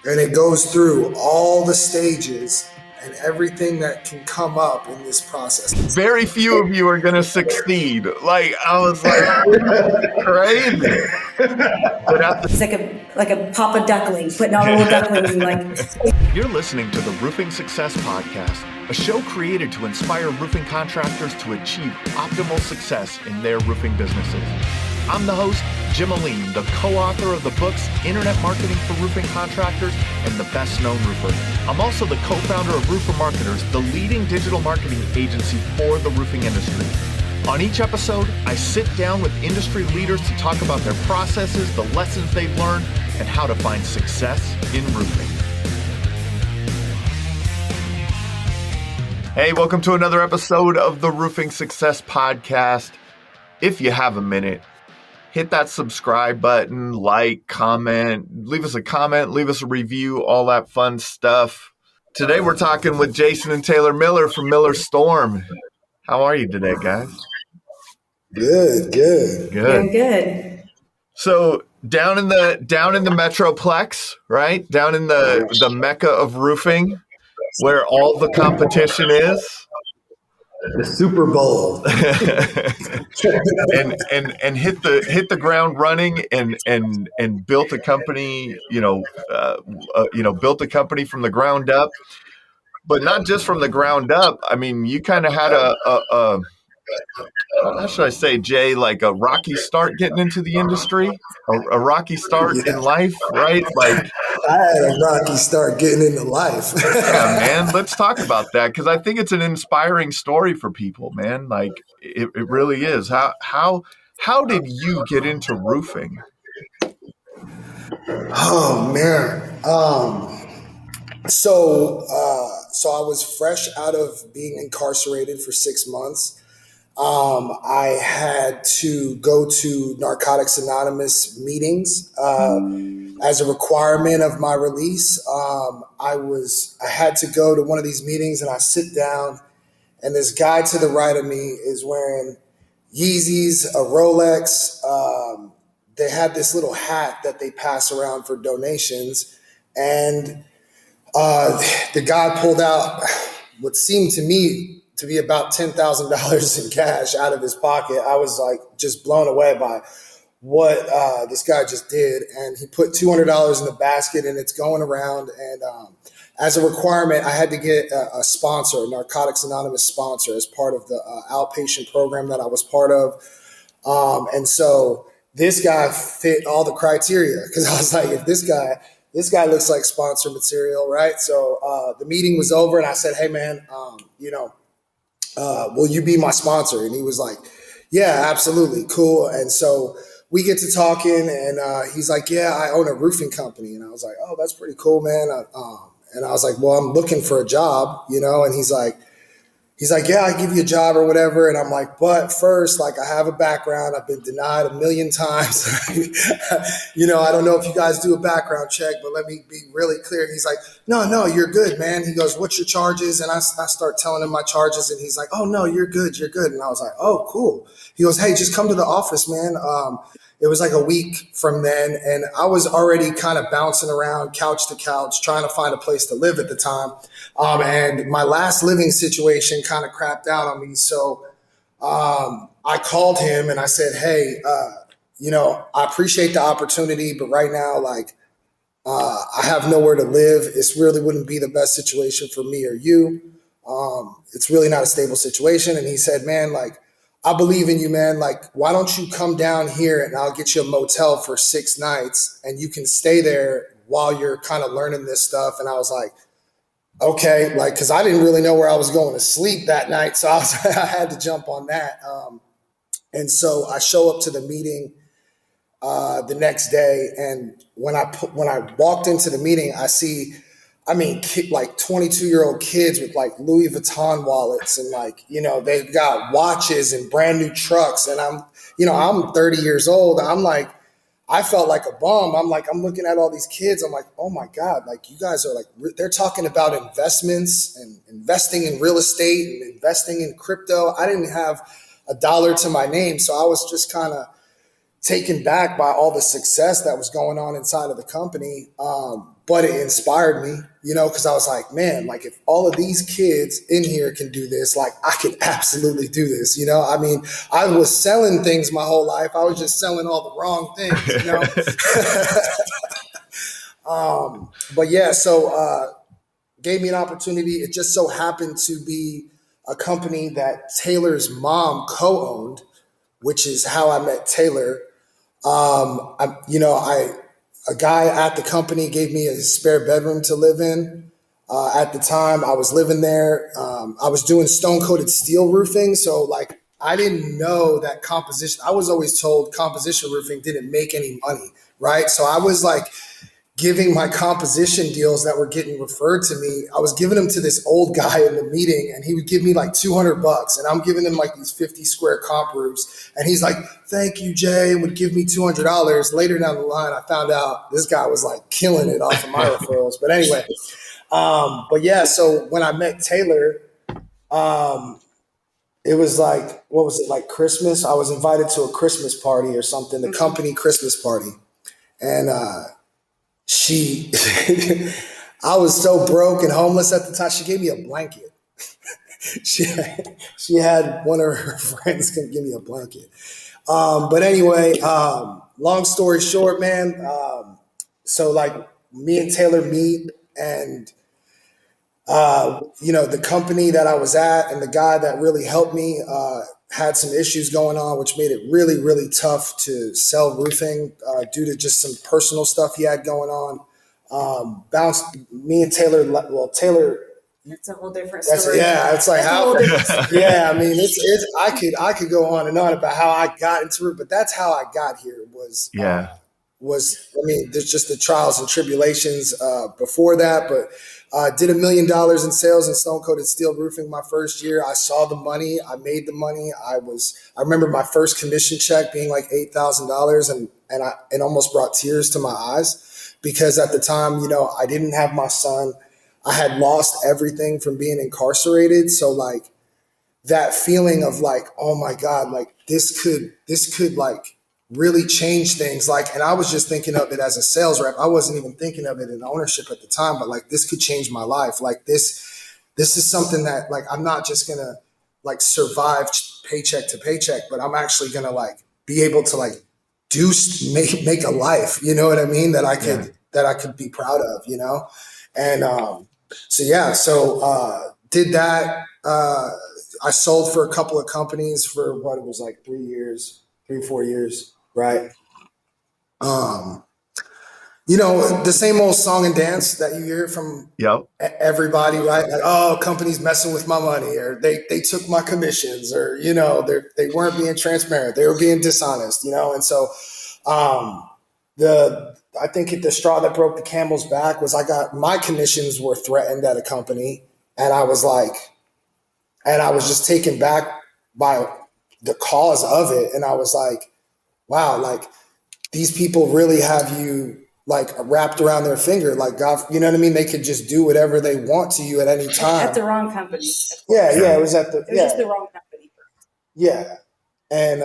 And it goes through all the stages and everything that can come up in this process. Very few of you are going to succeed. Like, I was like, crazy. It's like a Papa Duckling, putting all the little ducklings in like. You're listening to the Roofing Success Podcast, a show created to inspire roofing contractors to achieve optimal success in their roofing businesses. I'm the host, Jim Aline, the co-author of the books Internet Marketing for Roofing Contractors and The Best Known Roofer. I'm also the co-founder of Roofer Marketers, the leading digital marketing agency for the roofing industry. On each episode, I sit down with industry leaders to talk about their processes, the lessons they've learned, and how to find success in roofing. Hey, welcome to another episode of the Roofing Success Podcast. If you have a minute, hit that subscribe button, like, comment, leave us a review, all that fun stuff. Today we're talking with Jason and Taylor Miller from Miller Storm. How are you today, guys? Good. Good. So down in the Metroplex, right? Down in the Mecca of roofing, where all the competition is. The Super Bowl. and hit the ground running and built a company, built a company from the ground up, but not just from the ground up. I mean, you kind of had a how should I say, Jay, like a rocky start getting into the industry, a rocky start in life, right? Like I had a rocky start getting into life. Yeah, man. Let's talk about that, because I think it's an inspiring story for people, man. Like it really is. How did you get into roofing? Oh man. So I was fresh out of being incarcerated for 6 months. I had to go to Narcotics Anonymous meetings as a requirement of my release. I had to go to one of these meetings, and I sit down, and this guy to the right of me is wearing Yeezys, a Rolex. They had this little hat that they pass around for donations, and the guy pulled out what seemed to me to be about $10,000 in cash out of his pocket. I was like just blown away by what this guy just did. And he put $200 in the basket, and it's going around. And as a requirement, I had to get a sponsor, a Narcotics Anonymous sponsor, as part of the outpatient program that I was part of. And so this guy fit all the criteria, because I was like, if this guy looks like sponsor material, right? So the meeting was over, and I said, hey man, will you be my sponsor? And he was like, yeah, absolutely. Cool. And so we get to talking, and he's like, yeah, I own a roofing company. And I was like, oh, that's pretty cool, man. And I was like, well, I'm looking for a job, and he's like, yeah, I give you a job or whatever. And I'm like, but first, like, I have a background. I've been denied 1 million times. I don't know if you guys do a background check, but let me be really clear. And he's like, no, you're good, man. He goes, what's your charges? And I start telling him my charges. And he's like, oh, no, you're good. And I was like, oh, cool. He goes, hey, just come to the office, man. It was like a week from then, and I was already kind of bouncing around couch to couch, trying to find a place to live at the time. And my last living situation kind of crapped out on me. So I called him and I said, hey, I appreciate the opportunity, but right now, like, I have nowhere to live. This really wouldn't be the best situation for me or you. It's really not a stable situation. And he said, man, like, I believe in you, man. Like, why don't you come down here and I'll get you a motel for 6 nights and you can stay there while you're kind of learning this stuff. And I was like, okay, like, because I didn't really know where I was going to sleep that night. So I had to jump on that. And so I show up to the meeting the next day. And when I walked into the meeting, I see, like 22-year-old kids with like Louis Vuitton wallets, and like, they've got watches and brand new trucks. And I'm 30 years old. I'm like, I felt like a bum. I'm looking at all these kids. I'm like, oh my God, like, you guys are like, they're talking about investments and investing in real estate and investing in crypto. I didn't have a dollar to my name. So I was just kind of taken back by all the success that was going on inside of the company. But it inspired me, because I was like, man, like if all of these kids in here can do this, like I can absolutely do this. I mean, I was selling things my whole life. I was just selling all the wrong things. But yeah, so gave me an opportunity. It just so happened to be a company that Taylor's mom co-owned, which is how I met Taylor. A guy at the company gave me a spare bedroom to live in. At the time, I was living there. I was doing stone-coated steel roofing, so like I didn't know that composition. I was always told composition roofing didn't make any money, right? So I was like giving my composition deals that were getting referred to me. I was giving them to this old guy in the meeting, and he would give me like $200, and I'm giving him like these 50 square comp roofs, and he's like, "Thank you, Jay," and would give me $200. Later down the line, I found out this guy was like killing it off of my referrals. But anyway, but yeah, so when I met Taylor, it was like, what was it, like Christmas? I was invited to a Christmas party or something, the company Christmas party, and she I was so broke and homeless at the time. She gave me a blanket. she had one of her friends come give me a blanket. But anyway, long story short, man. So like me and Taylor meet, and the company that I was at and the guy that really helped me had some issues going on, which made it really, really tough to sell roofing due to just some personal stuff he had going on. Bounced me and Taylor. Well, Taylor. That's a whole different story. It's like how. Yeah, I mean, I could go on and on about how I got into it, but that's how I got here. There's just the trials and tribulations before that, but did $1 million in sales in stone coated steel roofing my first year. I saw the money. I made the money. I remember my first commission check being like $8,000, and it almost brought tears to my eyes because at the time, I didn't have my son. I had lost everything from being incarcerated. So like that feeling of like, oh my God, like this could like really change things. Like, and I was just thinking of it as a sales rep. I wasn't even thinking of it in ownership at the time, but like this could change my life. Like this is something that like, I'm not just going to like survive paycheck to paycheck, but I'm actually going to like be able to like make a life, you know what I mean? That I could be proud of, And, did that. I sold for a couple of companies for what it was like 4 years, right? The same old song and dance that you hear from everybody, right? Like, oh, companies messing with my money, or they took my commissions, or they weren't being transparent, they were being dishonest, And so, I think the straw that broke the camel's back was my commissions were threatened at a company, and I was just taken back by the cause of it. And I was like, wow, like these people really have you like wrapped around their finger. Like God, you know what I mean? They could just do whatever they want to you at any time. At the wrong company. Yeah. It was just the wrong company. Yeah. And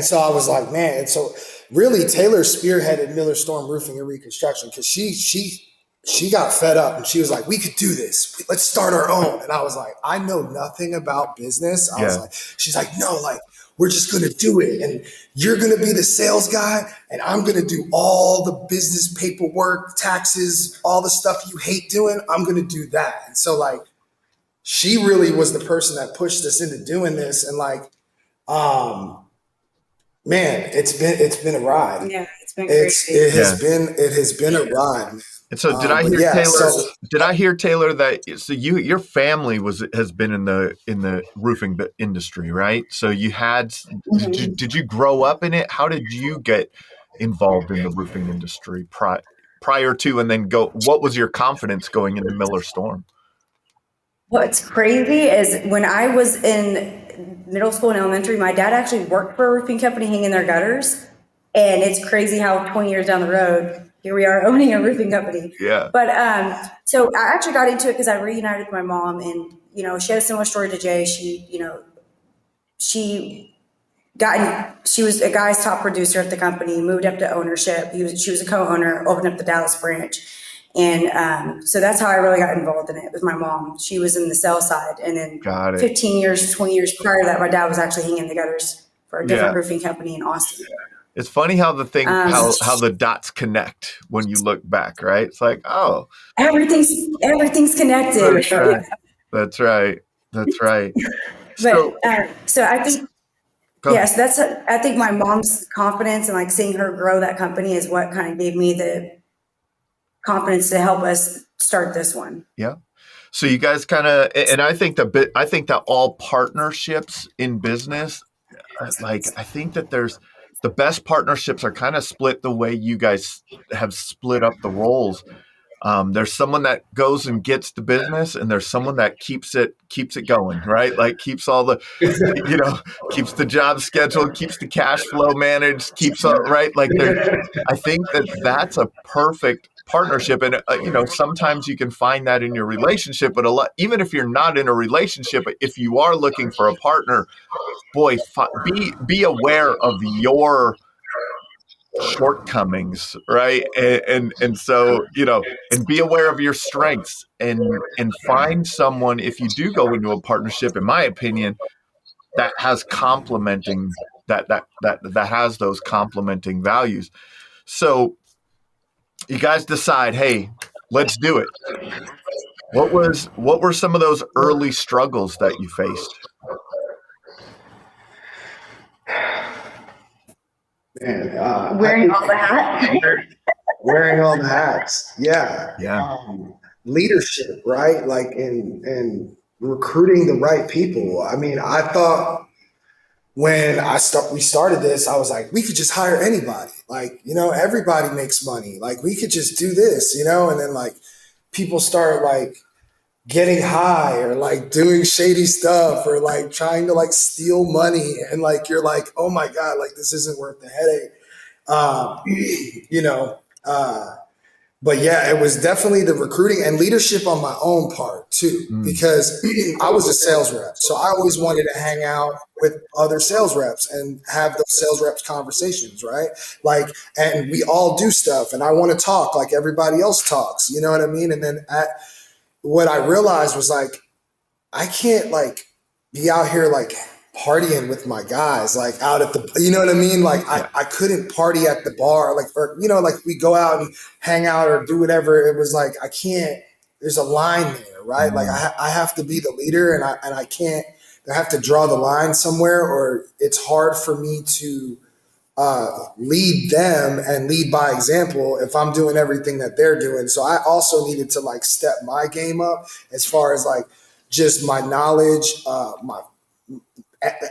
so I was like, man, and so really Taylor spearheaded Miller Storm Roofing and Reconstruction because she got fed up and she was like, we could do this. Let's start our own. And I was like, I know nothing about business. I was like, she's like, no, like we're just going to do it. And you're going to be the sales guy and I'm going to do all the business paperwork, taxes, all the stuff you hate doing. I'm going to do that. And so like, she really was the person that pushed us into doing this. And like, man, it's been a ride. Yeah, it's been crazy. It has been a ride. And so did I hear Taylor that your family has been in the roofing industry, right? So you had did you grow up in it? How did you get involved in the roofing industry prior to, and then what was your confidence going into Miller Storm? What's crazy is when I was in middle school and elementary, my dad actually worked for a roofing company hanging their gutters. And it's crazy how 20 years down the road, here we are owning a roofing company. Yeah. But so I actually got into it because I reunited with my mom, and she had a similar story to Jay. She she was a guy's top producer at the company, moved up to ownership. She was a co-owner, opened up the Dallas branch. And so that's how I really got involved in it with my mom. She was in the sales side. And then Got it. 15 years, 20 years prior to that, my dad was actually hanging the gutters for a different roofing company in Austin. It's funny how the thing, how the dots connect when you look back, right? It's like, oh, everything's connected. That's right. That's right. That's right. So I think, yes, I think my mom's confidence and like seeing her grow that company is what kind of gave me the confidence to help us start this one. Yeah. So you guys kind of, and I think that all partnerships in business, like, I think that the best partnerships are kind of split the way you guys have split up the roles. There's someone that goes and gets the business, and there's someone that keeps it going, right? Like keeps all the, keeps the job scheduled, keeps the cash flow managed, keeps right. Like I think that's a perfect partnership. And, sometimes you can find that in your relationship, but even if you're not in a relationship, if you are looking for a partner, boy, be aware of your shortcomings, right? And so, and be aware of your strengths and find someone, if you do go into a partnership, in my opinion, that has that has those complementing values. So you guys decide, hey, let's do it. What were some of those early struggles that you faced? Man, wearing all the hats. Wearing all the hats. Yeah. Yeah. Leadership, right? Like in recruiting the right people. I mean, I thought when we started this, I was like, we could just hire anybody. Like, everybody makes money. Like, we could just do this, and then like people start like getting high or like doing shady stuff or like trying to like steal money, and like you're like, oh my God, like this isn't worth the headache. But yeah, it was definitely the recruiting and leadership on my own part too, because I was a sales rep. So I always wanted to hang out with other sales reps and have those sales reps conversations, right? Like, and we all do stuff, and I want to talk like everybody else talks, you know what I mean? And then what I realized was like, I can't like be out here like partying with my guys, like out at the, you know what I mean? Like I couldn't party at the bar, like, or, like we go out and hang out or do whatever. It was like, I can't, there's a line there, right? Like I have to be the leader, and I can't, I have to draw the line somewhere, or it's hard for me to lead them and lead by example if I'm doing everything that they're doing. So I also needed to like step my game up as far as like just my knowledge,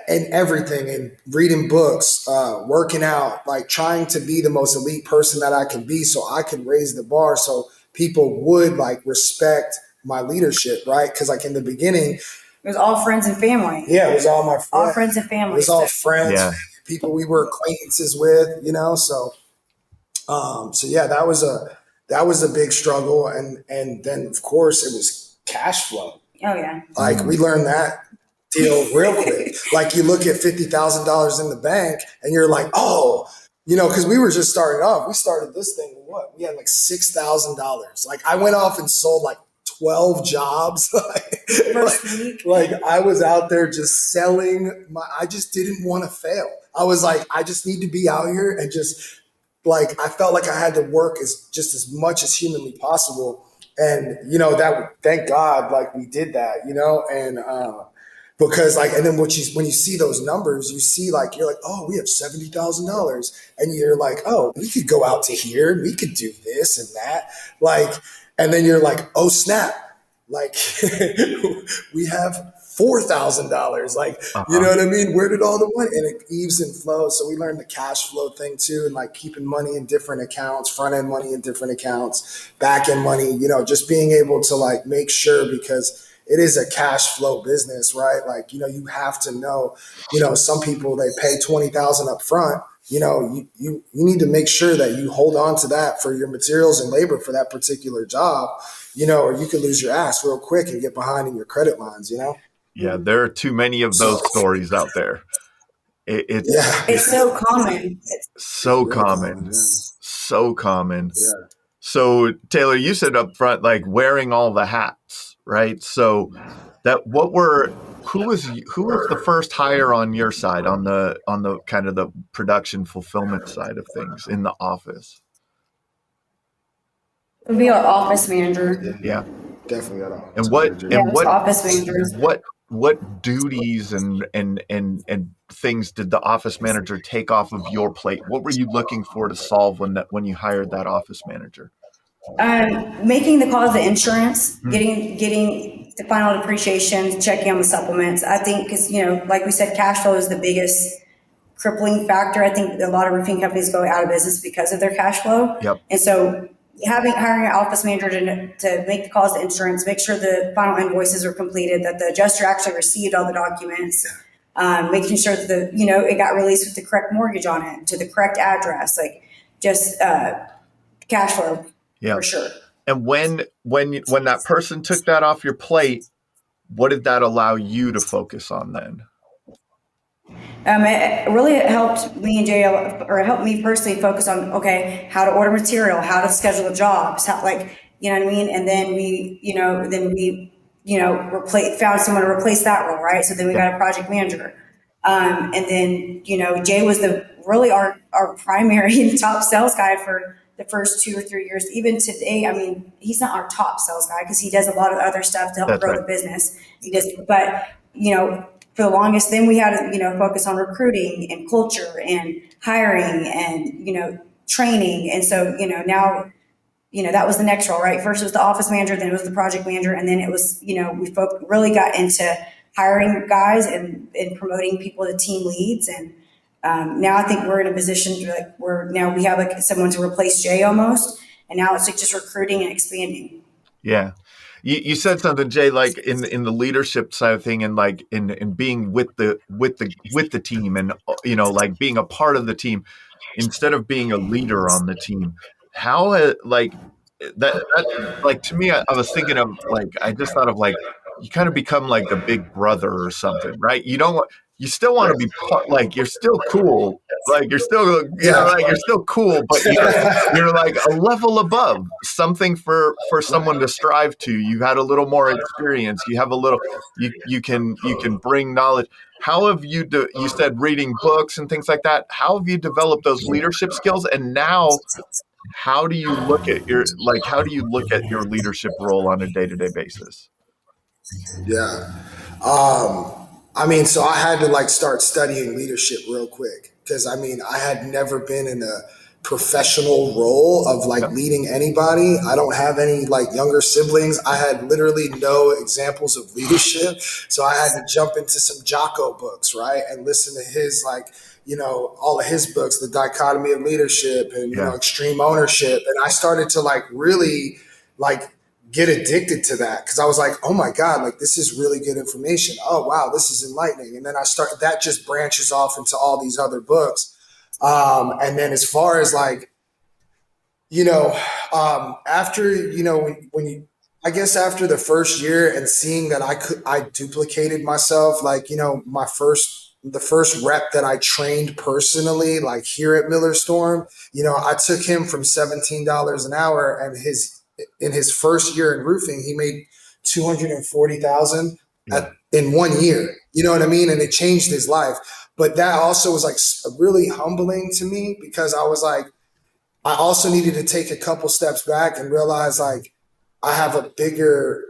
and everything, and reading books, working out, like trying to be the most elite person that I can be, so I can raise the bar so people would like respect my leadership, right? Because like in the beginning, it was all friends and family. Yeah, it was all my friends. All friends and family. It was all friends, people we were acquaintances with, So, so yeah, that was a big struggle, and then of course it was cash flow. Oh yeah. Like we learned that deal real quick. Like you look at $50,000 in the bank, and you're like, oh, because we were just starting off. We started this thing. We had like $6,000. Like I went off and sold like 12 jobs. like I was out there just selling. I just didn't want to fail. I was like, I just need to be out here and just like, I felt like I had to work as much as humanly possible. And, that thank God, like we did that, and, because like, and then when you see those numbers, you see like, you're like, oh, we have $70,000, and you're like, oh, we could go out to here, we could do this and that. Like, and then you're like, oh snap, like we have $4,000. Like, you know what I mean? Where did all the money? And it ebbs and flows. So we learned the cash flow thing too, and like keeping money in different accounts, front end money in different accounts, back end money, just being able to like make sure, because it is a cash flow business, right? Like, you have to know, some people, they pay $20,000 up front. You need to make sure that you hold on to that for your materials and labor for that particular job, or you could lose your ass real quick and get behind in your credit lines, Yeah, there are too many of those stories out there. It's so common. So common, so common. So Taylor, you said up front, like wearing all the hats, right? So who was the first hire on your side, on the kind of the production fulfillment side of things in the office? It would be our office manager. Yeah. Definitely at all. And what Yeah, and it's what office managers. what duties and things did the office manager take off of your plate? What were you looking for to solve when you hired that office manager? Making the calls to insurance, Mm. getting the final depreciation, checking on the supplements. I think because, like we said, cash flow is the biggest crippling factor. I think a lot of roofing companies go out of business because of their cash flow. Yep. And so hiring an office manager to make the calls to insurance, make sure the final invoices are completed, that the adjuster actually received all the documents, making sure that it got released with the correct mortgage on it, to the correct address, like just cash flow for sure. And when that person took that off your plate, what did that allow you to focus on then? It helped me and Jay, or it helped me personally focus on, okay, how to order material, how to schedule the jobs, how, like, you know what I mean? And then found someone to replace that role, right? So then we got a project manager. And then, Jay was our primary and top sales guy for the first 2 or 3 years. Even today, I mean, he's not our top sales guy because he does a lot of other stuff to help grow the business. For the longest, then we had to, focus on recruiting and culture and hiring and, training. And so, now, that was the next role, right? First it was the office manager, then it was the project manager. And then it was, we really got into hiring guys and promoting people to team leads. And now I think we're in a position where we have like someone to replace Jay almost. And now it's like just recruiting and expanding. Yeah. You said something, Jay, like in the leadership side of thing, and like in being with the team, and like being a part of the team instead of being a leader on the team. How like that like, to me, I was thinking of, like, I just thought of, like, you kind of become like the big brother or something, right? You still want to be like, you're still cool. Like, you're still, like, you're still cool, but you're like a level above, something for someone to strive to. You had a little more experience. You have a little, you can bring knowledge. How have you said reading books and things like that. How have you developed those leadership skills? And now, how do you look at your leadership role on a day-to-day basis? Yeah. I mean, so I had to like start studying leadership real quick because I mean, I had never been in a professional role of like leading anybody. I don't have any like younger siblings. I had literally no examples of leadership. So I had to jump into some Jocko books, right? And listen to his all of his books, The Dichotomy of Leadership and, Extreme Ownership. And I started to like really like get addicted to that because I was like, oh my God, like this is really good information. Oh wow, this is enlightening. And then that just branches off into all these other books. And then as far as like, after, I guess after the first year and seeing that I duplicated myself, like, the first rep that I trained personally, like here at Miller Storm, I took him from $17 an hour, and in his first year in roofing, he made 240,000 in 1 year. You know what I mean? And it changed his life. But that also was like really humbling to me because I was like, I also needed to take a couple steps back and realize like I have a bigger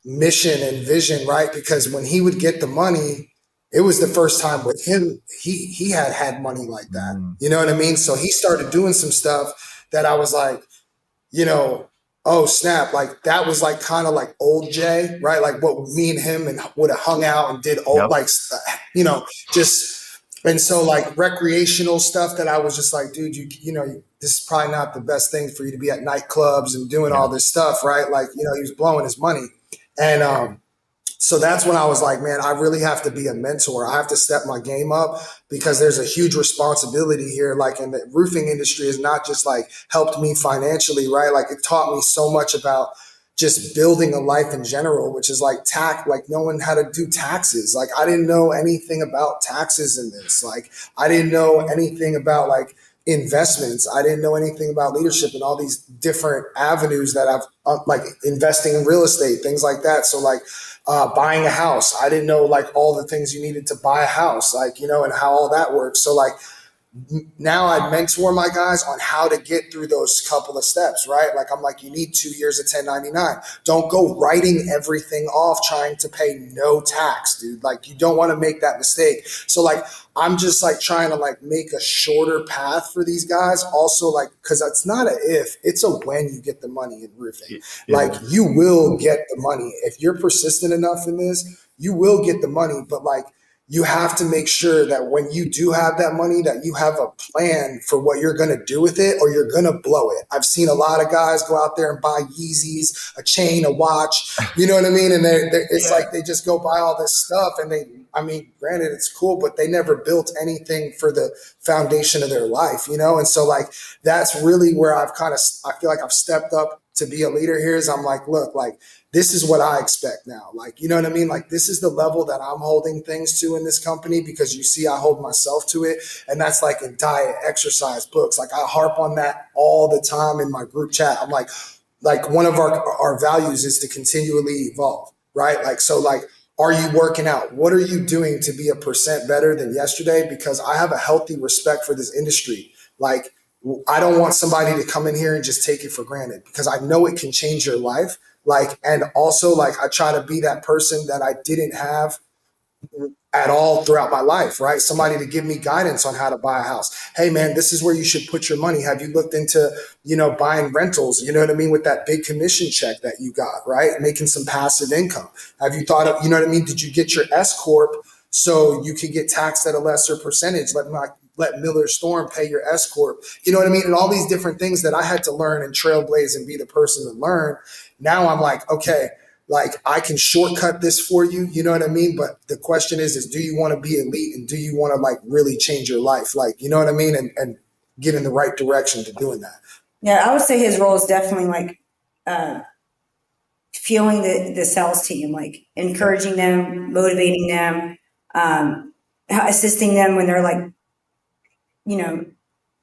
mission and vision, right? Because when he would get the money, it was the first time with him, he had money like that. You know what I mean? So he started doing some stuff that I was like, oh snap, like that was like kind of like old Jay, right? Like what me and him and would have hung out and did old, just, and so like recreational stuff that I was just like, dude, this is probably not the best thing for you to be at nightclubs and doing all this stuff, right? Like, he was blowing his money. And so that's when I was like, man, I really have to be a mentor. I have to step my game up because there's a huge responsibility here. Like, in the roofing industry has not just like helped me financially, right? Like, it taught me so much about just building a life in general, which is like like knowing how to do taxes. Like I didn't know anything about taxes in this. Like I didn't know anything about like investments. I didn't know anything about leadership and all these different avenues that I've like investing in real estate, things like that. So like buying a house, I didn't know like all the things you needed to buy a house, like, you know, and how all that works. So like now I mentor my guys on how to get through those couple of steps, right? Like I'm like, you need 2 years of 1099. Don't go writing everything off trying to pay no tax, dude. Like you don't want to make that mistake. So like I'm just like trying to like make a shorter path for these guys. Also like, cause it's not a if, it's a when you get the money in roofing. Like you will get the money. If you're persistent enough in this, you will get the money, but like, you have to make sure that when you do have that money that you have a plan for what you're going to do with it or you're going to blow it. I've seen a lot of guys go out there and buy Yeezys, a chain, a watch, you know what I mean? And it's like they just go buy all this stuff and I mean, granted it's cool, but they never built anything for the foundation of their life, you know? And so like, that's really where I feel like I've stepped up to be a leader here is I'm like, look, like, this is what I expect now. Like, you know what I mean? Like, this is the level that I'm holding things to in this company because you see, I hold myself to it. And that's like in diet, exercise, books. Like, I harp on that all the time in my group chat. I'm like one of our values is to continually evolve, right? Like, so like, are you working out? What are you doing to be 1% better than yesterday? Because I have a healthy respect for this industry. Like, I don't want somebody to come in here and just take it for granted because I know it can change your life. Like, and also like I try to be that person that I didn't have at all throughout my life, right? Somebody to give me guidance on how to buy a house. Hey man, this is where you should put your money. Have you looked into, you know, buying rentals, you know what I mean? With that big commission check that you got, right? Making some passive income. Have you thought of, you know what I mean? Did you get your S Corp so you could get taxed at a lesser percentage? Let Miller Storm pay your S Corp. You know what I mean? And all these different things that I had to learn and trailblaze and be the person to learn. Now I'm like, okay, like I can shortcut this for you, you know what I mean? But the question is do you want to be elite and do you want to like really change your life? Like, you know what I mean? And get in the right direction to doing that. Yeah, I would say his role is definitely like fueling the sales team, like encouraging them, motivating them, assisting them when they're like, you know,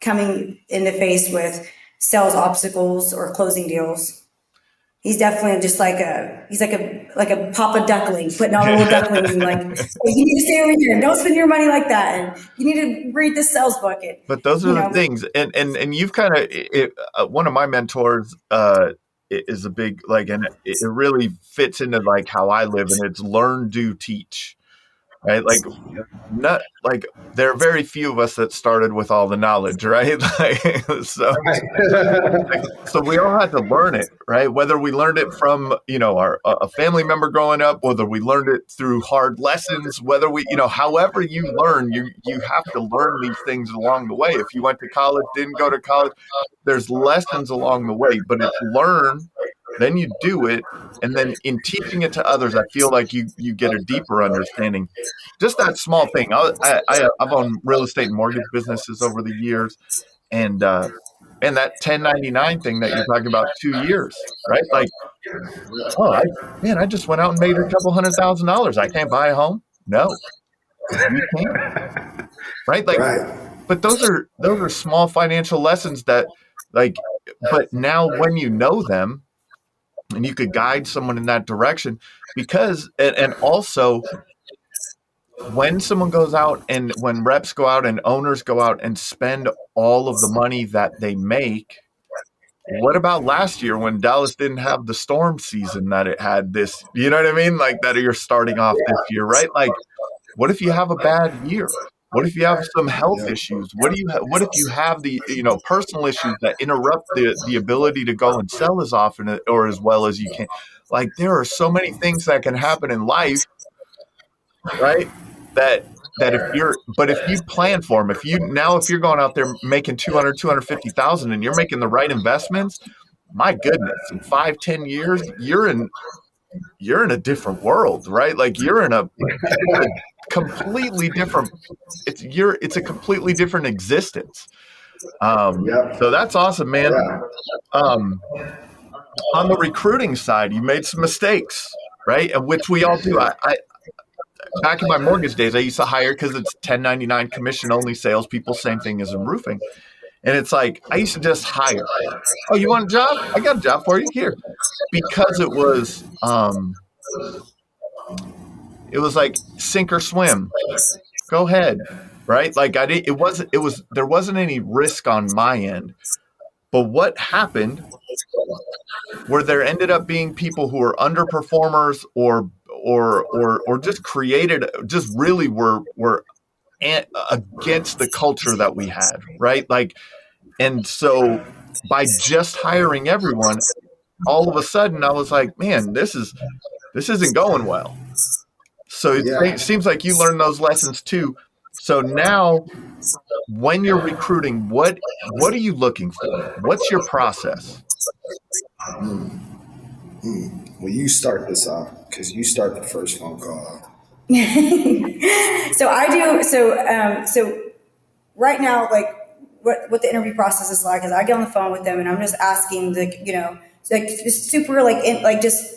coming in the face with sales obstacles or closing deals. He's definitely just like he's like a Papa Duckling, putting all the little ducklings and like, hey, you need to stay over here. Don't spend your money like that. And you need to read this sales bucket. But those are the things. And you've kind of, one of my mentors is a big, like, and it really fits into like how I live, and it's learn, do, teach. Right? Like, not like there are very few of us that started with all the knowledge, right? So we all had to learn it, right? Whether we learned it from, you know, a family member growing up, whether we learned it through hard lessons, whether we, you know, however you learn, you have to learn these things along the way. If you went to college, didn't go to college, there's lessons along the way, but it's learn, then you do it. And then in teaching it to others, I feel like you get a deeper understanding. Just that small thing. I've owned real estate and mortgage businesses over the years, and that 1099 thing that you're talking about, 2 years, right? Like, oh, I just went out and made a couple $100,000. I can't buy a home. No, you can't, right? Like, but those are small financial lessons that, like, but now when you know them, and you could guide someone in that direction, because and also when someone goes out and when reps go out and owners go out and spend all of the money that they make, what about last year when Dallas didn't have the storm season that it had this, you know what I mean? Like that you're starting off this year, right? Like, what if you have a bad year? What if you have some health issues? What if you have the, you know, personal issues that interrupt the ability to go and sell as often or as well as you can? Like, there are so many things that can happen in life, right? That if you plan for them, if you're going out there making 250,000 and you're making the right investments, my goodness, in 5-10 years, you're in a different world, right? Like you're in a completely different, it's a completely different existence. So that's awesome, man. on the recruiting side, you made some mistakes, right? And which we all do. I back in my mortgage days, I used to hire because it's 1099 commission only salespeople, same thing as in roofing. And it's like, I used to just hire. Oh, you want a job? I got a job for you here. Because it was like sink or swim. Go ahead. Right. Like there wasn't any risk on my end. But what happened where there ended up being people who were underperformers or just really were against the culture that we had, right? Like, and so by just hiring everyone, all of a sudden I was like, man, this isn't going well. So it seems like you learned those lessons too. So now when you're recruiting, what are you looking for? What's your process? Well, you start this off because you start the first phone call. So I do. So right now, like what the interview process is like is I get on the phone with them and I'm just asking like just super just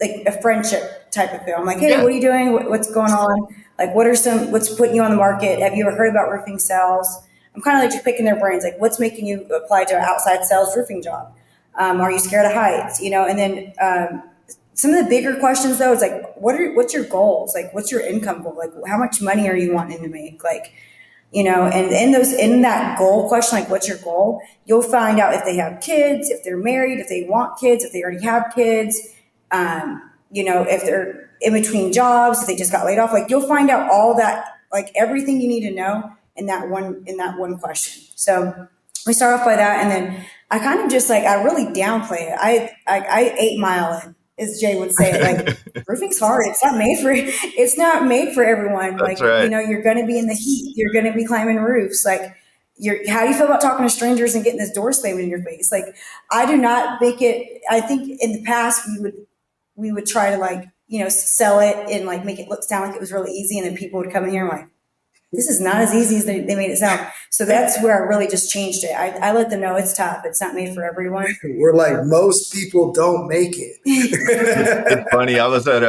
like a friendship type of feel. I'm like, hey, Yeah. what are you doing? What's going on? Like, what's putting you on the market? Have you ever heard about roofing sales? I'm kind of like just picking their brains. Like, what's making you apply to an outside sales roofing job? Are you scared of heights? And then some of the bigger questions though is like, what's your goals? Like, what's your income goal? Like, how much money are you wanting to make? Like, and in that goal question, like, what's your goal? You'll find out if they have kids, if they're married, if they want kids, if they already have kids, if they're in between jobs, if they just got laid off. Like, you'll find out all that, like everything you need to know in that one question. So we start off by that, and then I kind of just like I really downplay it. I 8 mile it, as Jay would say. Like, roofing's hard. It's not made for everyone. That's Like, right. you're going to be in the heat. You're going to be climbing roofs. Like, how do you feel about talking to strangers and getting this door slammed in your face? Like, I do not make it. I think in the past we would try to like sell it and like make it sound like it was really easy, and then people would come in here and like, this is not as easy as they made it sound. So that's where I really just changed it. I let them know it's tough. It's not made for everyone. We're like, most people don't make it. It's funny. I was at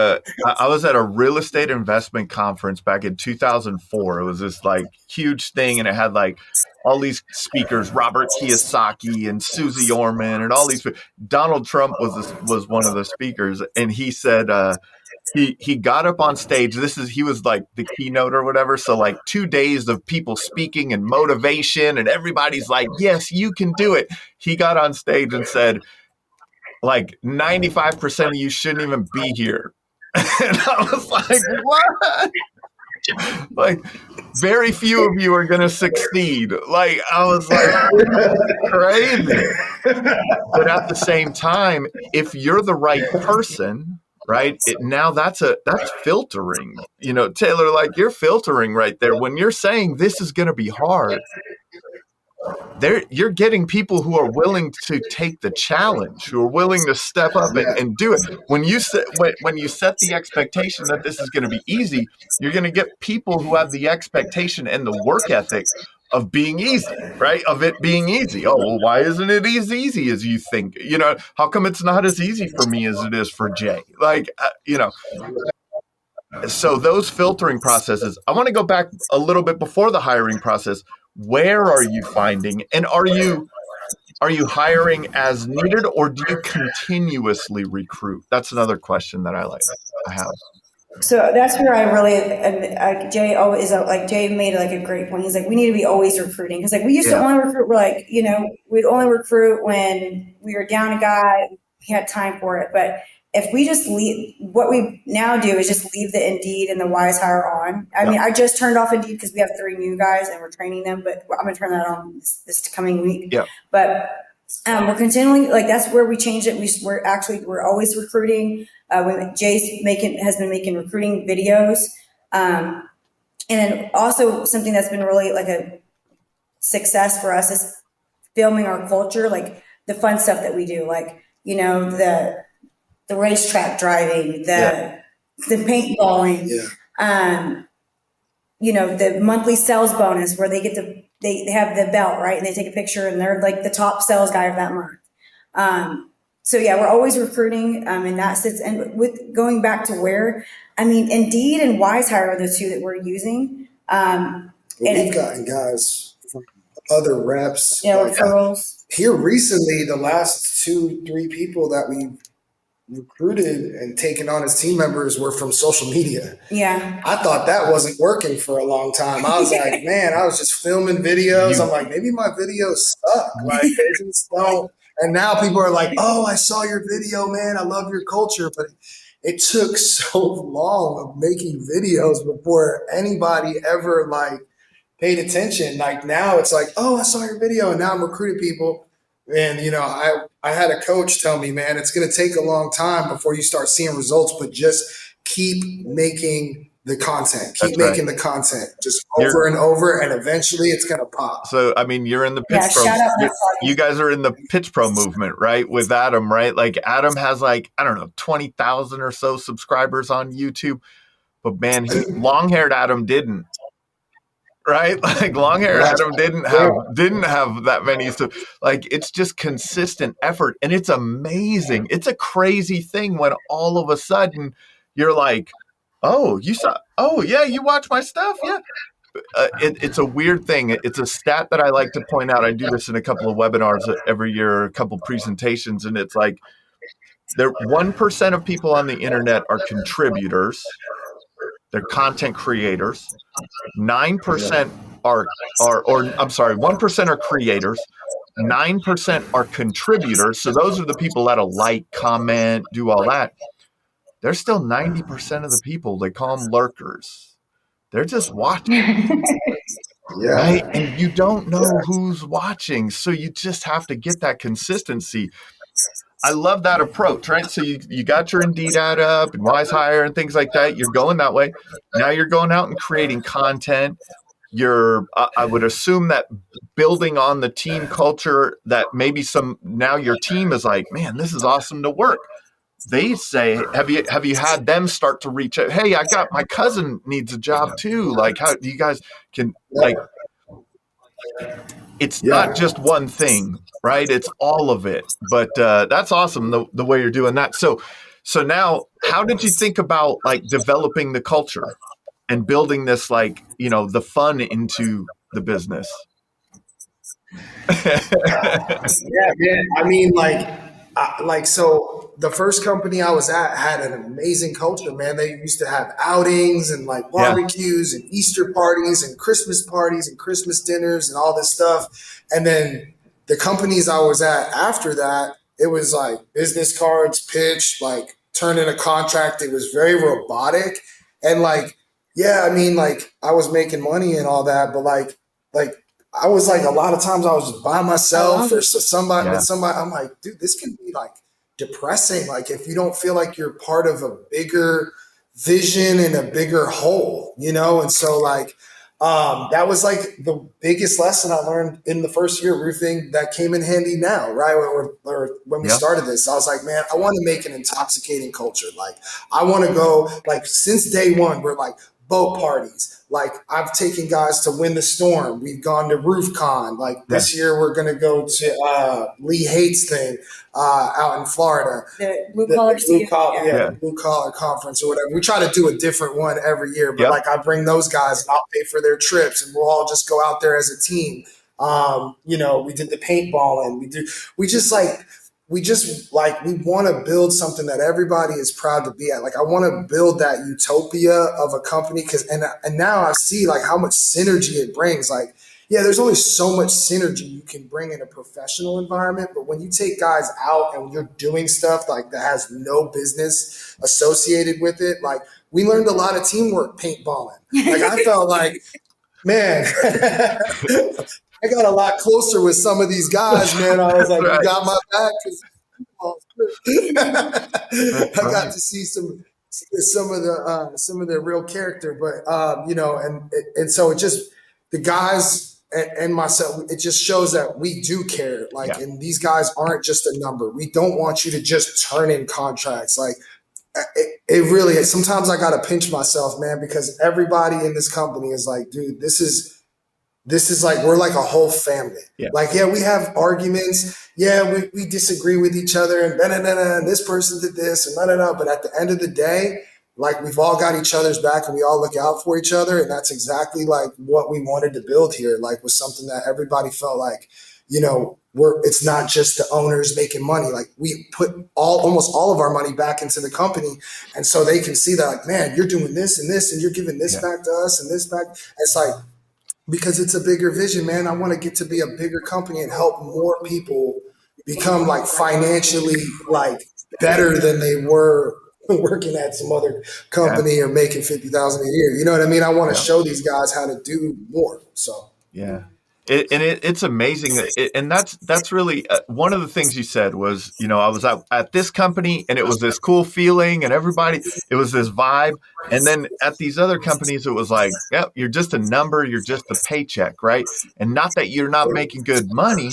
a real estate investment conference back in 2004. It was this like huge thing, and it had like all these speakers, Robert Kiyosaki and Susie Orman, and all these. Donald Trump was one of the speakers, and he said he got up on stage. He was like the keynote or whatever. So like 2 days of people speaking and motivation, and everybody's like, yes, you can do it. He got on stage and said, like 95% of you shouldn't even be here. And I was like, what? Like, very few of you are going to succeed. Like, I was like, crazy. But at the same time, if you're the right person, right? That's filtering. Taylor, like, you're filtering right there. When you're saying this is going to be hard, you're getting people who are willing to take the challenge, who are willing to step up and do it. When you set the expectation that this is going to be easy, you're going to get people who have the expectation and the work ethic of being easy, right? Of it being easy. Oh, well, why isn't it as easy as you think? How come it's not as easy for me as it is for Jay? Like, so those filtering processes, I want to go back a little bit before the hiring process. Where are you finding, and are you hiring as needed, or do you continuously recruit? That's another question that I have. So that's where I really, Jay always, like Jay made like a great point. He's like, we need to be always recruiting. Cause like we used to only recruit, we're like, we'd only recruit when we were down a guy, we had time for it. But if we just leave, what we now do is just leave the Indeed and the Wise Hire on. I mean, I just turned off Indeed because we have 3 new guys and we're training them, but I'm going to turn that on this coming week. Yeah. But we're continually, like, that's where we changed it. We're always recruiting. Jay's has been making recruiting videos. And then also something that's been really like a success for us is filming our culture, like the fun stuff that we do, like, the racetrack driving, the paintballing, the monthly sales bonus where they have the belt, right? And they take a picture and they're like the top sales guy of that month. So yeah, we're always recruiting in that sense. And with going back to where, I mean, Indeed and WiseHire are the two that we're using. But we've gotten guys from other reps, You know, like referrals. here recently, the last 2, 3 people that we recruited and taken on as team members were from social media. Yeah. I thought that wasn't working for a long time. I was like, man, I was just filming videos. I'm like, maybe my videos suck. Like they just don't. And now people are like, oh, I saw your video, man. I love your culture. But it took so long of making videos before anybody ever like paid attention. Like now it's like, oh, I saw your video, and now I'm recruiting people. And I had a coach tell me, man, it's going to take a long time before you start seeing results, but just keep making the content, keep making the content just over and over, and eventually it's going to pop. So, I mean, you're in the pitch pro. You guys are in the pitch pro movement, right? With Adam, right? Like Adam has like, I don't know, 20,000 or so subscribers on YouTube, but man, long-haired Adam didn't. Right? Like long-haired Adam didn't have that many. So like it's just consistent effort. And it's amazing. It's a crazy thing when all of a sudden you're like, oh, yeah, you watch my stuff? Yeah. It's a weird thing. It's a stat that I like to point out. I do this in a couple of webinars every year, a couple of presentations, and it's like 1% of people on the internet are contributors. They're content creators. 9% are 1% are creators, 9% are contributors. So those are the people that'll like, comment, do all that. There's still 90% of the people, they call them lurkers. They're just watching. Right? And you don't know who's watching. So you just have to get that consistency. I love that approach, right? So you got your Indeed ad up and WiseHire and things like that. You're going that way. Now you're going out and creating content. I would assume that building on the team culture that maybe now your team is like, man, this is awesome to work. They say, have you had them start to reach out? Hey, I got my cousin needs a job too. Like how do you guys can like, it's not just one thing, right? It's all of it. But that's awesome the way you're doing that. So now, how did you think about like developing the culture and building this like the fun into the business? Yeah, man. I mean, so the first company I was at had an amazing culture, man. They used to have outings and like barbecues and Easter parties and Christmas dinners and all this stuff. And then the companies I was at after that, it was like business cards, pitch, like turn in a contract. It was very robotic. And like, yeah, I mean, like I was making money and all that, but like I was like, a lot of times I was just by myself or with somebody. I'm like, dude, this can be like depressing. Like if you don't feel like you're part of a bigger vision and a bigger whole, And so like, that was like the biggest lesson I learned in the first year of roofing that came in handy now, right? Or when we started this, I was like, man, I want to make an intoxicating culture. Like I want to go like since day one, we're like boat parties. Like I've taken guys to Win the Storm. We've gone to RoofCon. Like this year we're going to go to Lee Hates thing out in Florida. The blue collar conference or whatever. We try to do a different one every year, but like I bring those guys and I'll pay for their trips and we'll all just go out there as a team. We did the paintballing. We want to build something that everybody is proud to be at. Like I want to build that utopia of a company and now I see like how much synergy it brings. Like, yeah, there's only so much synergy you can bring in a professional environment, but when you take guys out and you're doing stuff like that has no business associated with it, like we learned a lot of teamwork paintballing. Like I felt like, man, I got a lot closer with some of these guys, man. I was like, you got my back. I got to see some of their real character, but and so it just the guys and myself, it just shows that we do care. Like, and these guys aren't just a number. We don't want you to just turn in contracts. Like, it really is. Sometimes I got to pinch myself, man, because everybody in this company is like, dude, this is like, we're like a whole family. Yeah. Like, yeah, we have arguments. Yeah, we disagree with each other and and this person did this and but at the end of the day, like we've all got each other's back and we all look out for each other. And that's exactly like what we wanted to build here, like was something that everybody felt like, it's not just the owners making money. Like we put almost all of our money back into the company. And so they can see that like, man, you're doing this and you're giving this back to us and this back. It's like, because it's a bigger vision, man. I want to get to be a bigger company and help more people become like financially like better than they were working at some other company or making 50,000 a year. You know what I mean? I want to show these guys how to do more. So yeah. It's amazing and that's really one of the things you said was, I was at this company and it was this cool feeling and everybody, it was this vibe. And then at these other companies, it was like, yeah, you're just a number, you're just a paycheck, right? And not that you're not making good money,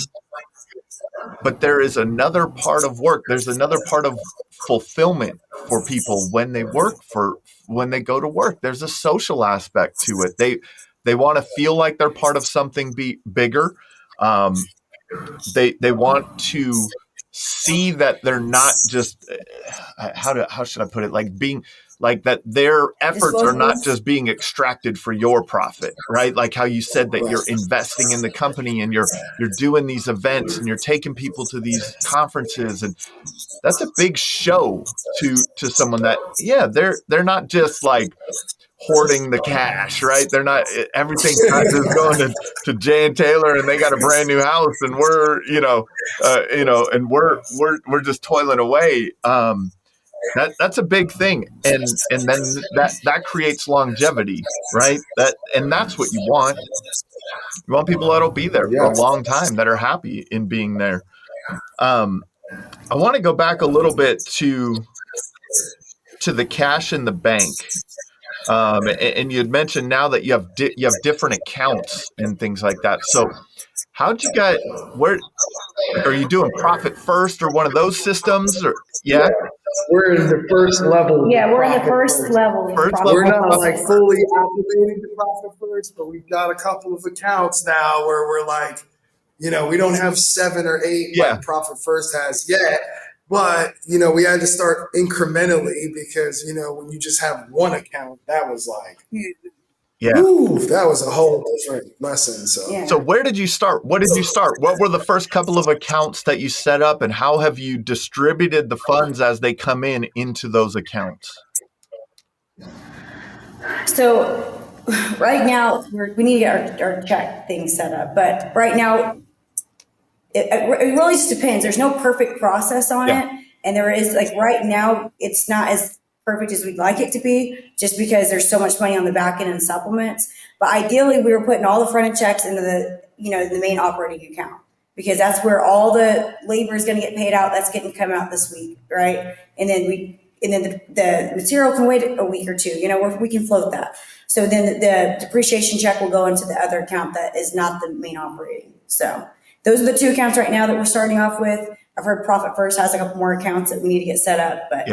but there is another part of work. There's another part of fulfillment for people when they when they go to work. There's a social aspect to it. They want to feel like they're part of something bigger. They want to see that they're not just how should I put it, like being like that their efforts are not just being extracted for your profit, right? Like how you said that you're investing in the company and you're doing these events and you're taking people to these conferences, and that's a big show to someone that they're not just like hoarding the cash, right? They're not, everything's not just going to Jay and Taylor and they got a brand new house and we're, and we're just toiling away. That's a big thing. And then that creates longevity, right? And that's what you want. You want people that'll be there for a long time, that are happy in being there. I want to go back a little bit to the cash in the bank. And you had mentioned now that you have different accounts and things like that. So how'd you get, where are you doing profit first or one of those systems, or we're in the first level. Yeah, we're in the first level. We're not like fully activating the profit first, but we've got a couple of accounts now where we're like, we don't have 7 or 8 like profit first has yet. But, we had to start incrementally because, when you just have one account, that was like, that was a whole different lesson. So where did you start? What did you start? What were the first couple of accounts that you set up, and how have you distributed the funds as they come into those accounts? So right now we need to get our check thing set up, but right now it really just depends. There's no perfect process on it. And there is, like, right now, it's not as perfect as we'd like it to be, just because there's so much money on the back end and supplements. But ideally, we were putting all the front end checks into the main operating account, because that's where all the labor is going to get paid out. That's getting come out this week, right? And then the material can wait a week or two. We can float that. So then the depreciation check will go into the other account that is not the main operating. So those are the 2 accounts right now that we're starting off with. I've heard Profit First has a couple more accounts that we need to get set up, but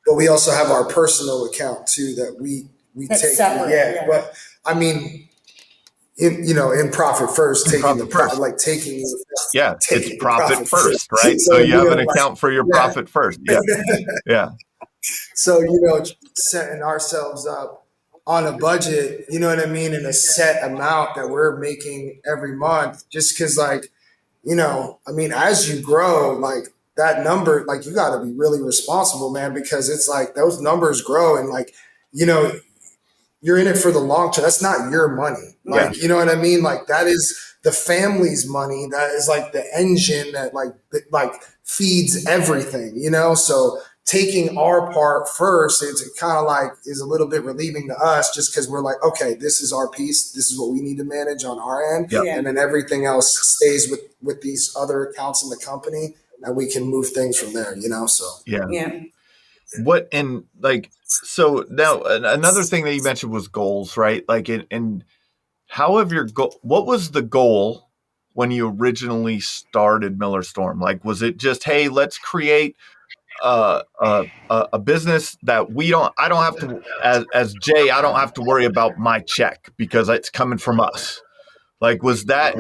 but we also have our personal account too that we take. Separate, But I mean, in Profit First, taking the profit, like taking. It's profit first, right? So you have an account for your profit first. So setting ourselves up on a budget, you know what I mean, and a set amount that we're making every month, just because, like, as you grow, like that number, like you got to be really responsible, man, because it's like those numbers grow and like, you're in it for the long term. That's not your money. Like, you know what I mean? Like that is the family's money. That is like the engine that like feeds everything, So taking our part first, it's kind of like is a little bit relieving to us, just because we're like, okay, this is our piece. This is what we need to manage on our end. And then everything else stays with these other accounts in the company, and we can move things from there, So what, and like, so now another thing that you mentioned was goals, right? Like, and how have your goal, what was the goal when you originally started Miller Storm? Like, was it just, hey, let's create a business that I don't have to, as Jay, I don't have to worry about my check because it's coming from us. Like, was Right.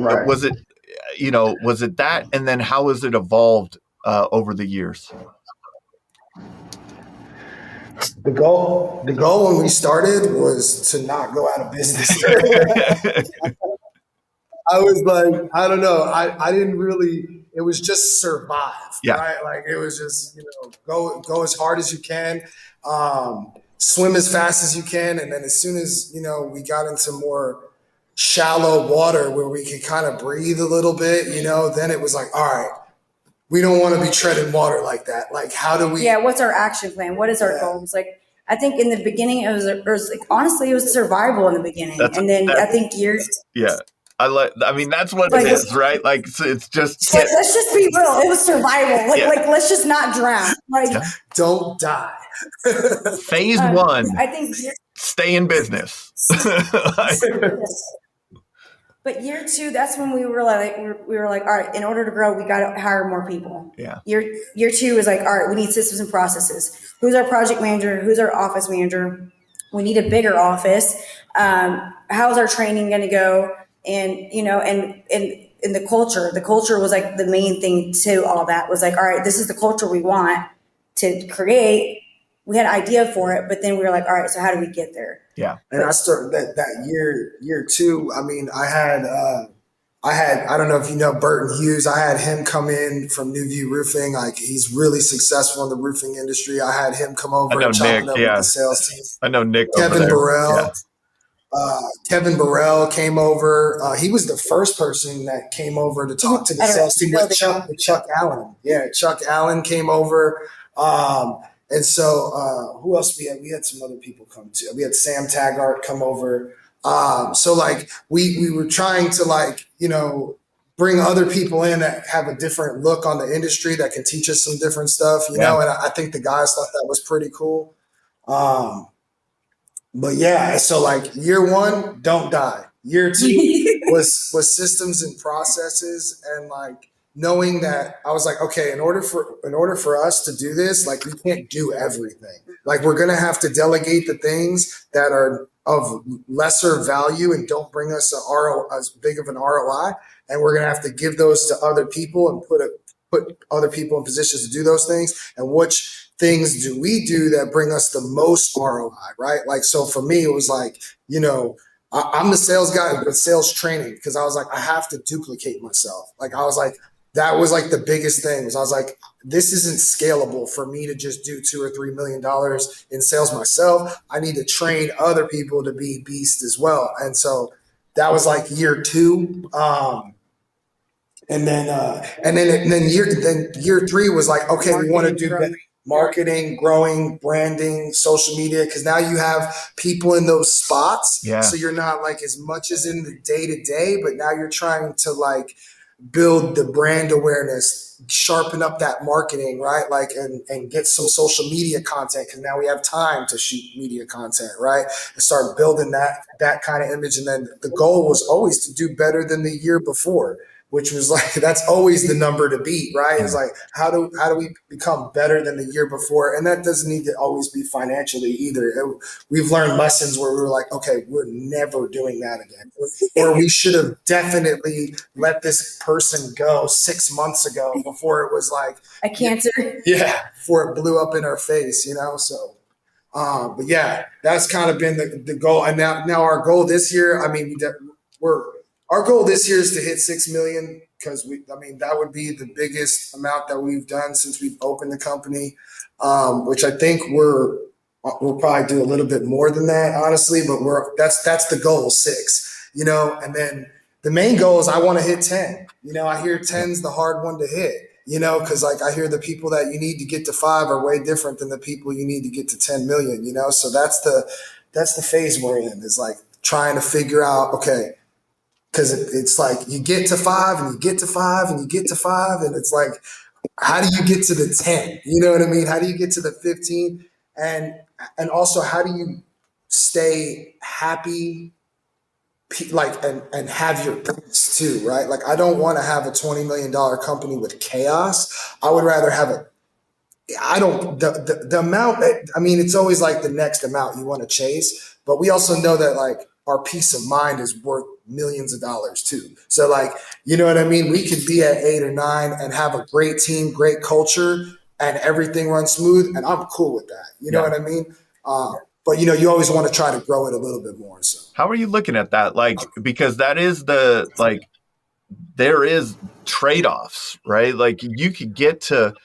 it that? And then how has it evolved over the years? The goal when we started was to not go out of business. I was like, I don't know. I didn't really, it was just survive, Yeah. right? Like it was just, go as hard as you can, swim as fast as you can. And then as soon as, we got into more shallow water where we could kind of breathe a little bit, then it was like, all right, we don't want to be treading water like that. Like, how do we? Yeah, what's our action plan? What is our Yeah. goals? Like, I think in the beginning it was like, honestly, it was survival in the beginning, and then I think years. Yeah. I mean, that's what Like, it is, right? Like, it's just. Like, let's just be real. It was survival. Like, Yeah. like let's just not drown. Like, Yeah. Don't die. Phase one, I think. stay in business. But year two, that's when we were like, all right, in order to grow, we got to hire more people. Yeah. Year two is like, all right, we need systems and processes. Who's our project manager? Who's our office manager? We need a bigger office. How's our training going to go? And, and the culture was like the main thing to all that was like, all right, this is the culture we want to create. We had an idea for it, but then we were like, all right, so how do we get there? Yeah. And I started that year two. I mean, I don't know if you know Burton Hughes. I had him come in from New View Roofing. Like he's really successful in the roofing industry. I had him come over and chop it up with the sales team. I know Nick. Kevin Burrell. Yeah. Kevin Burrell came over. He was the first person that came over to talk to the sales team with Chuck Allen. Yeah, Chuck Allen came over. And so who else we had? We had some other people come too. We had Sam Taggart come over. So like we were trying to bring other people in that have a different look on the industry that can teach us some different stuff, know, and I think the guys thought that was pretty cool. But yeah, so like year one, don't die. Year two was systems and processes and like knowing that I was like, okay, in order for us to do this, like we can't do everything. Like we're gonna have to delegate the things that are of lesser value and don't bring us as big of an ROI, and we're gonna have to give those to other people and put other people in positions to do those things. And which things do we do that bring us the most ROI, right? Like, so for me, it was like, I'm the sales guy with sales training because I was like, I have to duplicate myself. Like, I was like, that was like the biggest thing was I was like, this isn't scalable for me to just do $2 or $3 million in sales myself. I need to train other people to be beasts as well. And so that was like year two. And then year three was like, okay, we want to do marketing, growing, branding, social media, because now you have people in those spots. Yeah. So you're not like as much as in the day to day, but now you're trying to like build the brand awareness, sharpen up that marketing, right? Like, and get some social media content because now we have time to shoot media content, right? And start building that kind of image. And then the goal was always to do better than the year before, which was like, that's always the number to beat, right? It's like, how do we become better than the year before? And that doesn't need to always be financially either. We've learned lessons where we were like, okay, we're never doing that again. Or we should have definitely let this person go 6 months ago before it was like a cancer. Yeah, before it blew up in our face, So, but yeah, that's kind of been the goal. And now our goal this year, I mean, our goal this year is to hit 6 million because that would be the biggest amount that we've done since we've opened the company, which I think we'll probably do a little bit more than that, honestly, but that's the goal, 6, and then the main goal is I want to hit 10. I hear 10's the hard one to hit, because like I hear the people that you need to get to 5 are way different than the people you need to get to 10 million, so that's the phase we're in, is like trying to figure out, okay, because it's like you get to 5 and you get to 5 and you get to 5 and it's like, how do you get to the 10? You know what I mean? How do you get to the 15? And also, how do you stay happy, like, and have your peace too, right? Like, I don't want to have a $20 million company with chaos. I would rather have I don't the amount. I mean, it's always like the next amount you want to chase, but we also know that like our peace of mind is worth millions of dollars too. So like, you know what I mean? We could be at 8 or 9 and have a great team, great culture, and everything runs smooth, and I'm cool with that. You know Yeah. what I mean? But you know, you always want to try to grow it a little bit more. So How are you looking at that? Like, because that is there is trade-offs, right? Like you could get to,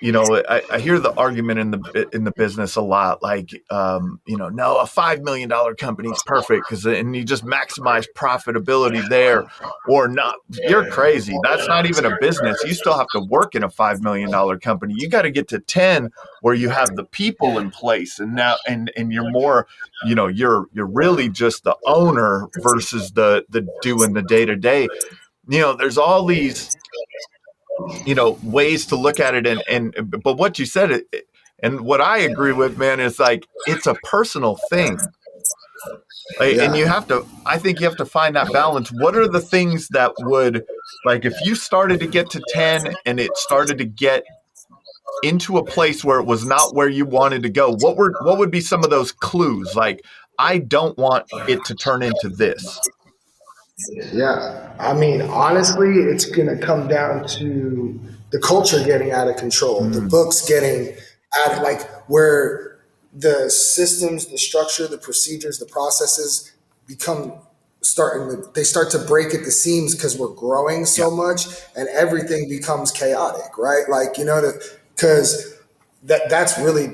I hear the argument in the business a lot, like, no, a $5 million company is perfect and you just maximize profitability there, or not. You're crazy. That's not even a business. You still have to work in a $5 million company. You got to get to 10 where you have the people in place, and now and you're more, you're really just the owner versus the doing the day to day. There's all these ways to look at it, but what you said, and what I agree with, man, is like it's a personal thing. And yeah, I think you have to find that balance. What are the things that would, like, if you started to get to 10 and it started to get into a place where it was not where you wanted to go, what would be some of those clues? Like, I don't want it to turn into this. yeah. I mean, honestly, it's gonna come down to the culture getting out of control, the Mm, books getting out of like where the systems, the structure, the procedures, the processes become they start to break at the seams because we're growing yeah. so much and everything becomes chaotic, right? Like, you know, because that's really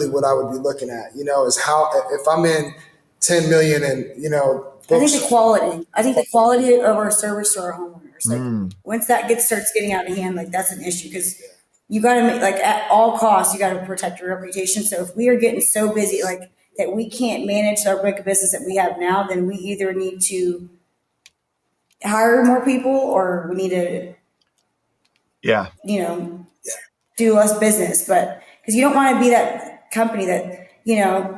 what I would be looking at, you know, is how if I'm in 10 million and, you know, I think the books. quality. I think the quality of our service to our homeowners. Like Mm, once that starts getting out of hand, like that's an issue because you got to make like at all costs you got to protect your reputation. So if we are getting so busy like that we can't manage our book of business that we have now, then we either need to hire more people or we need to yeah. you know do less business. But because you don't want to be that company that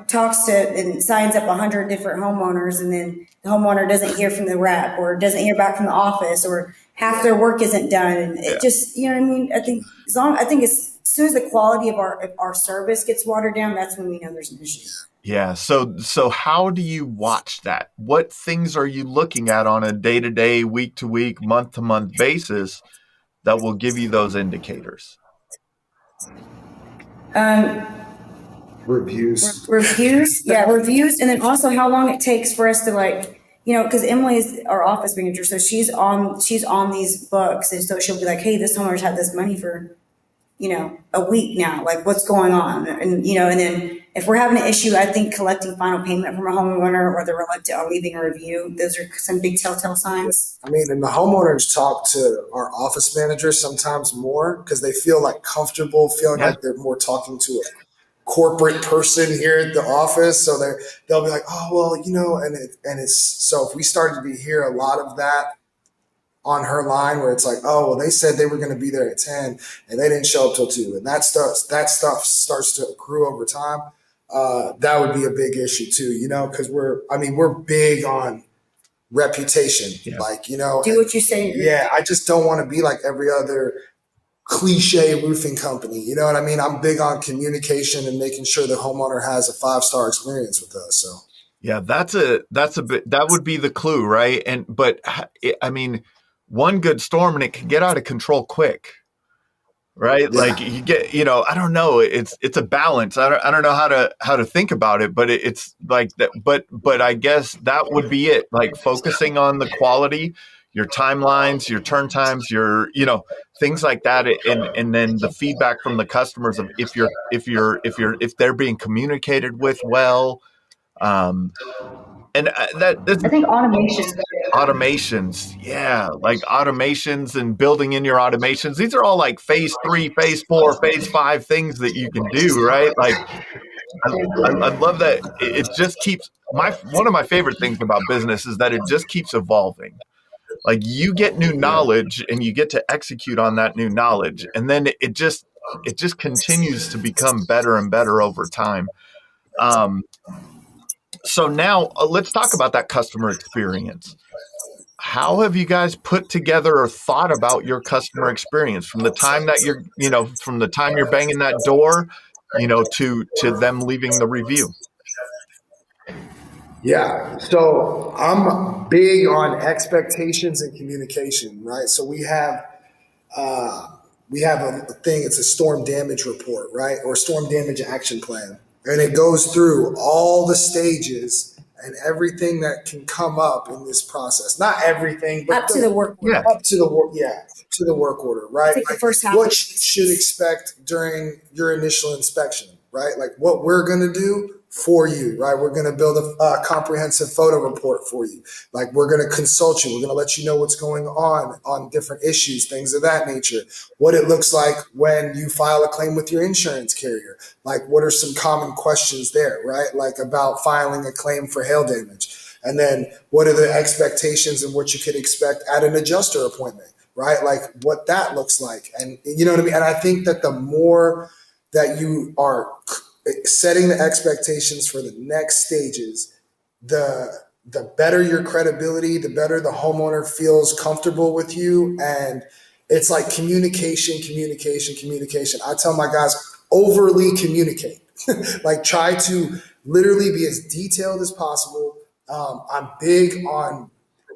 talks to and signs up 100 different homeowners and then the homeowner doesn't hear from the rep or doesn't hear back from the office or half their work isn't done and it Yeah. just what I mean. I think as soon as the quality of our service gets watered down, that's when we know there's an issue. Yeah. So how do you watch that? What things are you looking at on a day to day, week to week, month to month basis that will give you those indicators? um, Reviews. Reviews, yeah, reviews, and then also how long it takes for us to like, because Emily is our office manager, so she's on these books, and so she'll be like, hey, this homeowner's had this money for, a week now, like what's going on, and then if we're having an issue, I think collecting final payment from a homeowner or they're reluctant on leaving a review, those are some big telltale signs. I mean, and the homeowners talk to our office managers sometimes more because they feel like comfortable, feeling Yeah. like they're more talking to a corporate person here at the office. So they'll be like, oh well, you know, and it's so if we started to hear a lot of that on her line where it's like, oh well, they said they were going to be there at 10 and they didn't show up till 2, and that stuff starts to accrue over time. That would be a big issue too, you know, because we're big on reputation, Yeah. like, you know, Do and what you say. yeah, I just don't want to be like every other cliche roofing company. You know what I mean? I'm big on communication and making sure the homeowner has a 5-star experience with us. So Yeah. That's a bit, that would be the clue, right? I mean, one good storm and it can get out of control quick. Right, like yeah, you get, I don't know, it's a balance. I don't know how to think about it, but it's like that. But I guess that would be it, like focusing on the quality, your timelines, your turn times, your things like that, and then the feedback from the customers of if they're being communicated with well. And that's I think automation. automations. Yeah, like automations and building in your automations. These are all like phase 3, phase 4, phase 5 things that you can do, right? Like I love that it just keeps my one of my favorite things about business is that it just keeps evolving. Like you get new knowledge and you get to execute on that new knowledge, and then it just continues to become better and better over time. Um, so now let's talk about that customer experience. how have you guys put together or thought about your customer experience from the time that from the time you're banging that door, to them leaving the review? Yeah. So I'm big on expectations and communication, right? So we have a thing. It's a storm damage report, right, or storm damage action plan, and it goes through all the stages and everything that can come up in this process. Not everything, but Up to the work order. Yeah. up to the work, yeah, to the work order, right? Like the first half what of you should expect during your initial inspection, right? Like what we're gonna do for you, right? We're gonna build a comprehensive photo report for you. Like we're gonna consult you. We're gonna let you know what's going on different issues, things of that nature. What it looks like when you file a claim with your insurance carrier. Like what are some common questions there, right? Like about filing a claim for hail damage. And then what are the expectations and what you could expect at an adjuster appointment, right? Like what that looks like. And you know what I mean? And I think that the more that you are setting the expectations for the next stages, the better your credibility, the better the homeowner feels comfortable with you. And it's like communication, communication, communication. I tell my guys, overly communicate. Like try to literally be as detailed as possible. I'm big on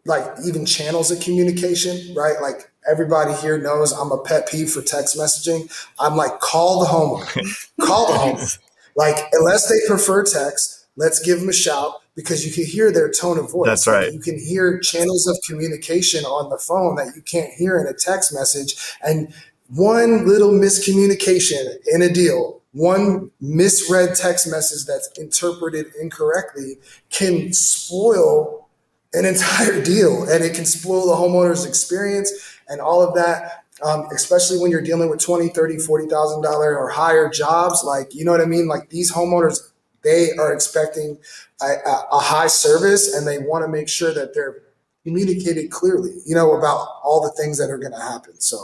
like even channels of communication, right? Like everybody here knows I'm a pet peeve for text messaging. I'm like, call the homeowner, call the homeowner. Like, unless they prefer text, let's give them a shout because you can hear their tone of voice. That's Like right. you can hear channels of communication on the phone that you can't hear in a text message. And one little miscommunication in a deal, one misread text message that's interpreted incorrectly can spoil an entire deal, and it can spoil the homeowner's experience and all of that. Especially when you're dealing with 20, 30, $40,000 or higher jobs. Like, you know what I mean? Like these homeowners, they are expecting a high service and they want to make sure that they're communicated clearly, about all the things that are going to happen. So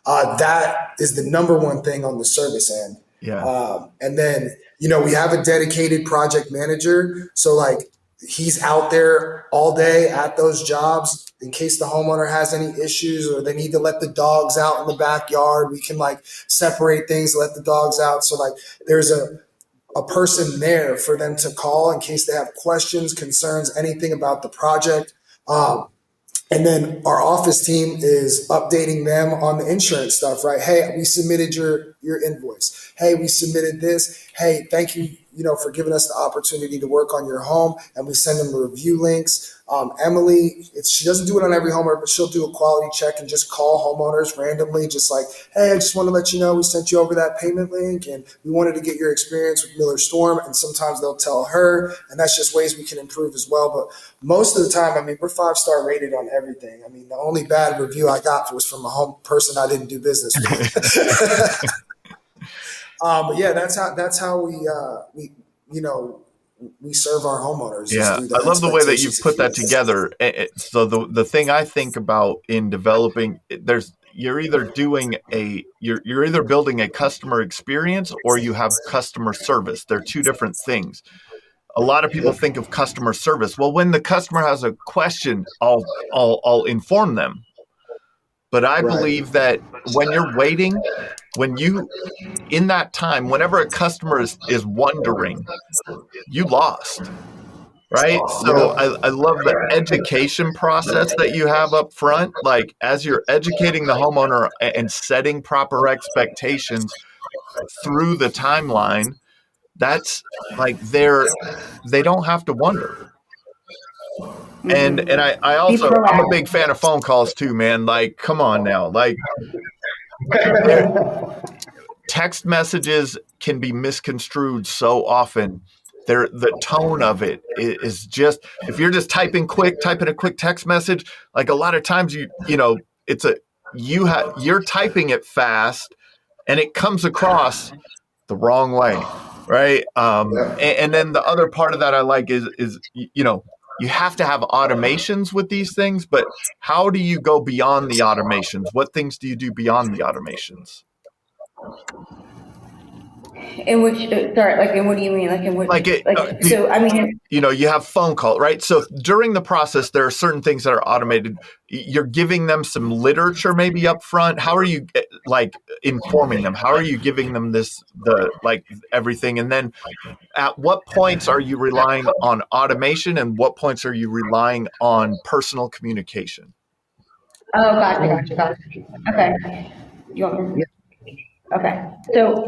that is the number one thing on the service end. Yeah. And then, we have a dedicated project manager. So like he's out there all day at those jobs in case the homeowner has any issues or they need to let the dogs out in the backyard. We can like separate things, let the dogs out. So like there's a person there for them to call in case they have questions, concerns, anything about the project. And then our office team is updating them on the insurance stuff, right? Hey, we submitted your invoice. Hey, we submitted this. Hey, thank you, for giving us the opportunity to work on your home. And we send them review links. Emily, she doesn't do it on every homeowner, but she'll do a quality check and just call homeowners randomly, just like, hey, I just want to let you know we sent you over that payment link and we wanted to get your experience with Miller Storm. And sometimes they'll tell her, and that's just ways we can improve as well. But most of the time, we're 5-star rated on everything. The only bad review I got was from a home person I didn't do business with. But yeah, that's how we serve our homeowners. Yeah, I love the way that you've put that together. So the thing I think about in developing, you're either building a customer experience or you have customer service. They're two different things. A lot of people think of customer service. Well, when the customer has a question, I'll inform them. But I believe that when you're waiting, in that time, whenever a customer is wondering, you lost. Right. So I love the education process that you have up front. Like as you're educating the homeowner and setting proper expectations through the timeline, that's like they don't have to wonder. And I also, I'm a big fan of phone calls too, man. Like, come on now. Like text messages can be misconstrued so often. The tone of it is just, if you're just typing a quick text message, like a lot of times you're typing it fast and it comes across the wrong way. Right. And then the other part of that I like is, you have to have automations with these things, but how do you go beyond the automations? What things do you do beyond the automations? In which, sorry, like, in what do you mean? Like, in what, Like it, so, I mean, you have phone call, right? So during the process, there are certain things that are automated. You're giving them some literature maybe up front. How are you like informing them? How are you giving them like everything? And then at what points are you relying on automation and what points are you relying on personal communication? oh, gotcha. Okay. You want me? Okay. So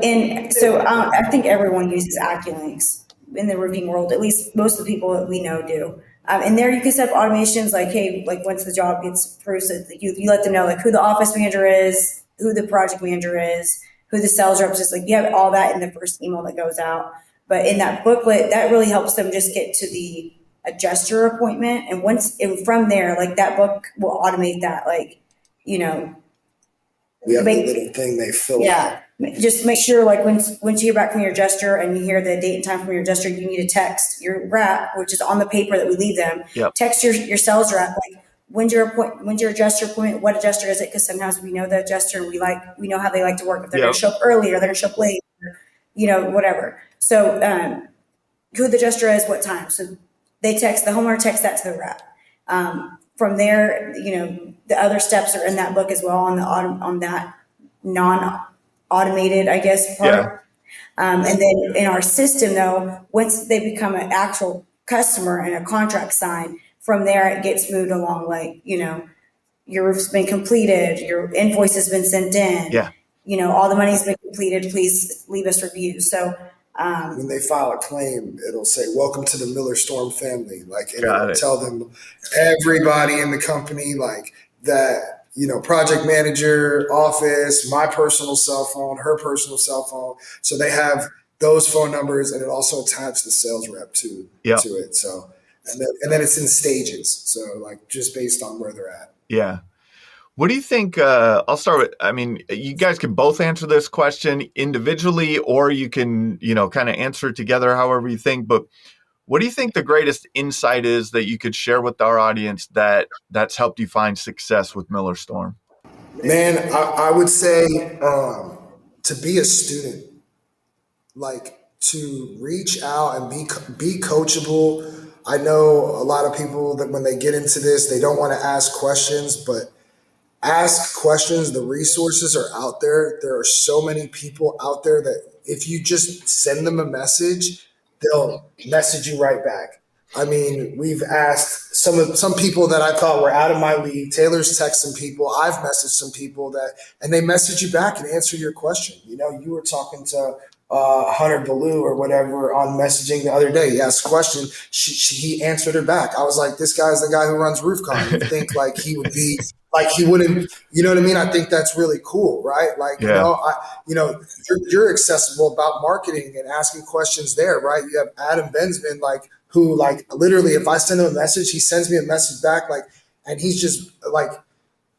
I think everyone uses Acculinks in the roofing world. At least most of the people that we know do. And there you can set up automations like, hey, like once the job gets approved, so that you let them know like who the office manager is, who the project manager is, who the sales reps is. Like you have all that in the first email that goes out. But in that booklet, that really helps them just get to the adjuster appointment. And from there, like that book will automate that, like, you know, We have the little thing they fill out. yeah. Just make sure, like, once you hear back from your adjuster and you hear the date and time from your adjuster, you need to text your rep, which is on the paper that we leave them. Yep. Text your sales rep, like, when's your adjuster appointment? What adjuster is it? Because sometimes we know the adjuster and we know how they like to work. If they're going to show up early or they're going to show up late, or, whatever. So, who the adjuster is, what time. So the homeowner texts that to the rep. From there, the other steps are in that book as well on that non-automated, I guess, part. Yeah. And then in our system, though, once they become an actual customer and a contract signed, from there it gets moved along. Like, your roof's been completed, your invoice has been sent in. Yeah. All the money's been completed. Please leave us reviews. So when they file a claim, it'll say, "Welcome to the Miller Storm family." Like, and Got it'll it. tell them everybody in the company, like that, project manager, office, my personal cell phone, her personal cell phone. So they have those phone numbers, and it also attached the sales rep to it. So, and then it's in stages. So, like, just based on where they're at. Yeah. What do you think? I'll start with, you guys can both answer this question individually, or you can, kind of answer it together, however you think. But what do you think the greatest insight is that you could share with our audience that's helped you find success with Miller Storm? Man, I would say to be a student, like to reach out and be coachable. I know a lot of people that when they get into this, they don't want to ask questions, but ask questions. The resources are out there. There are so many people out there that if you just send them a message, they'll message you right back. I mean, we've asked some people that I thought were out of my league. Taylor's texting people. I've messaged some people and they message you back and answer your question. You were talking to Hunter Ballou or whatever on messaging the other day. He asked a question. He answered her back. I was like, this guy's the guy who runs RoofCon. You think like he would be like he wouldn't, you know what I mean? I think that's really cool, right? Like, Yeah. You're accessible about marketing and asking questions there, right? You have Adam Bensman, like, who, like, literally, if I send him a message, he sends me a message back, like, and he's just like,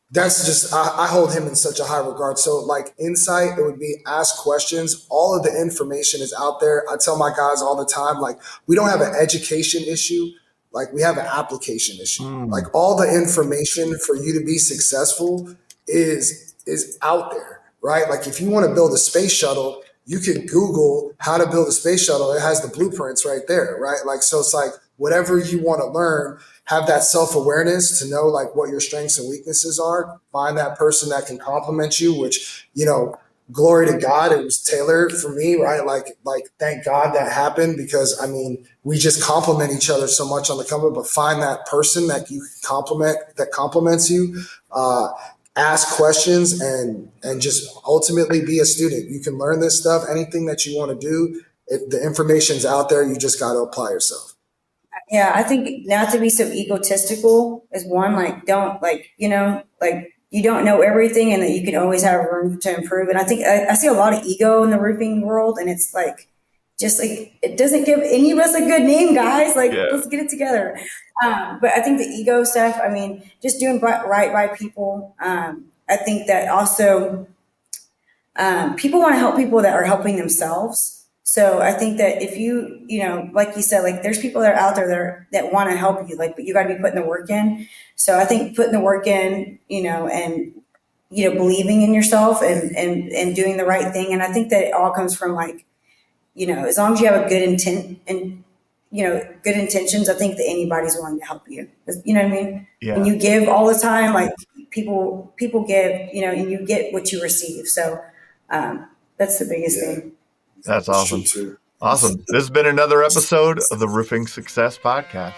that's just, I hold him in such a high regard. So, like, insight, it would be ask questions. All of the information is out there. I tell my guys all the time, like, we don't have an education issue. Like, we have an application issue. Like, all the information for you to be successful is out there, right? Like, if you want to build a space shuttle, you can Google how to build a space shuttle. It has the blueprints right there, right? Like, so it's like whatever you want to learn, have that self-awareness to know like what your strengths and weaknesses are. Find that person that can complement you, which, glory to God, it was Taylor for me, right? Like thank God that happened because we just complement each other so much on the company, but find that person that you complement, that complements you, ask questions and just ultimately be a student. You can learn this stuff, anything that you want to do. The information's out there. You just got to apply yourself. Yeah, I think not to be so egotistical is one, like, don't, like, you don't know everything and that you can always have room to improve. And I think I see a lot of ego in the roofing world, and it's like, just like, it doesn't give any of us a good name, guys. Like, let's get it together. But I think the ego stuff, just doing right by people. I think that also people want to help people that are helping themselves. So I think that if you, like you said, like there's people that are out there that want to help you, like, but you got to be putting the work in. So I think putting the work in, and, believing in yourself and doing the right thing. And I think that it all comes from like, as long as you have a good intent and, good intentions, I think that anybody's willing to help you. You know what I mean? Yeah. When you give all the time, like people give, and you get what you receive. So that's the biggest thing. That's awesome. True too. Awesome. This has been another episode of the Roofing Success Podcast.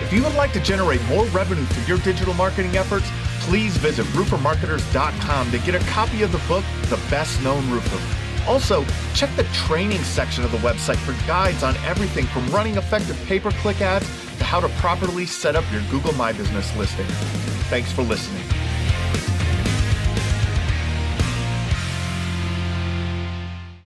If you would like to generate more revenue through your digital marketing efforts, please visit roofermarketers.com to get a copy of the book, The Best Known Roofer. Also, check the training section of the website for guides on everything from running effective pay-per-click ads to how to properly set up your Google My Business listing. Thanks for listening.